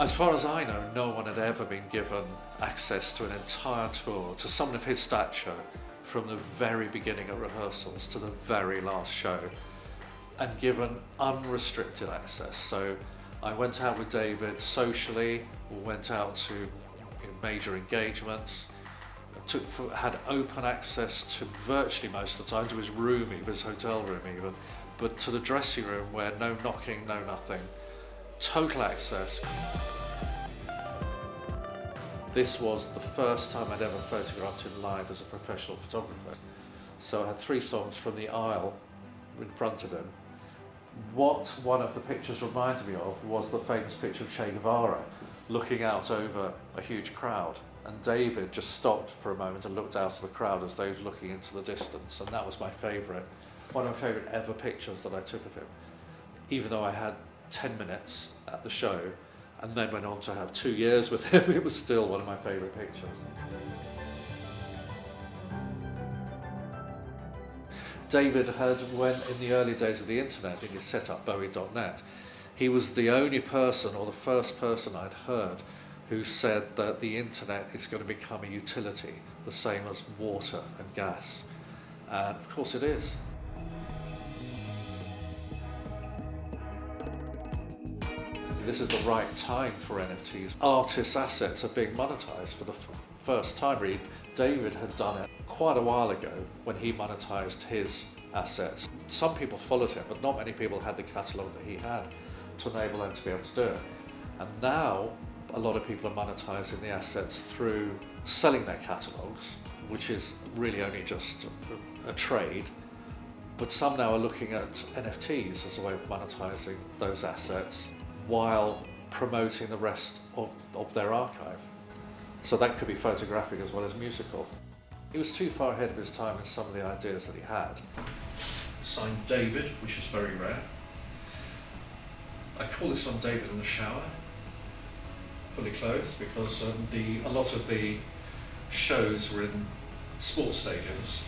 As far as I know, no one had ever been given access to an entire tour, to someone of his stature, from the very beginning of rehearsals to the very last show, and given unrestricted access. So I went out with David socially, we went out to major engagements, had open access to virtually most of the time, to his room, even his hotel room even, but to the dressing room where no knocking, no nothing, total access. This was the first time I'd ever photographed him live as a professional photographer. So I had 3 songs from the aisle in front of him. What one of the pictures reminded me of was the famous picture of Che Guevara looking out over a huge crowd. And David just stopped for a moment and looked out of the crowd as though he was looking into the distance. And that was my favourite, one of my favourite ever pictures that I took of him. Even though I had 10 minutes at the show and then went on to have 2 years with him, it was still one of my favourite pictures. David had, when in the early days of the internet, he set up Bowie.net. He was the only person, or the first person I'd heard, who said that the internet is going to become a utility, the same as water and gas. And of course it is. This is the right time for NFTs. Artists' assets are being monetized for the first time. Really, David had done it quite a while ago when he monetized his assets. Some people followed him, but not many people had the catalogue that he had to enable them to be able to do it. And now, a lot of people are monetizing the assets through selling their catalogues, which is really only just a trade. But some now are looking at NFTs as a way of monetizing those assets while promoting the rest of their archive. So that could be photographic as well as musical. He was too far ahead of his time in some of the ideas that he had. Signed David, which is very rare. I call this one David in the shower, fully clothed, because a lot of the shows were in sports stadiums.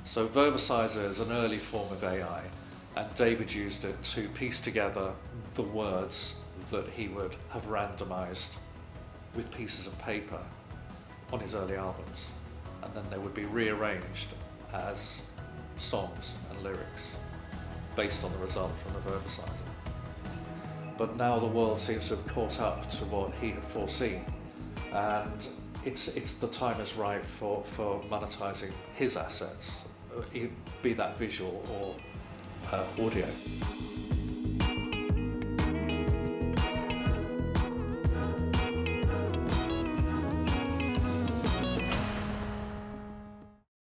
So VERBASIZER is an early form of AI, and David used it to piece together the words that he would have randomized with pieces of paper on his early albums, and then they would be rearranged as songs and lyrics based on the result from the VERBASIZER. But now the world seems to have caught up to what he had foreseen, and it's the time is right for monetizing his assets, be that visual or audio.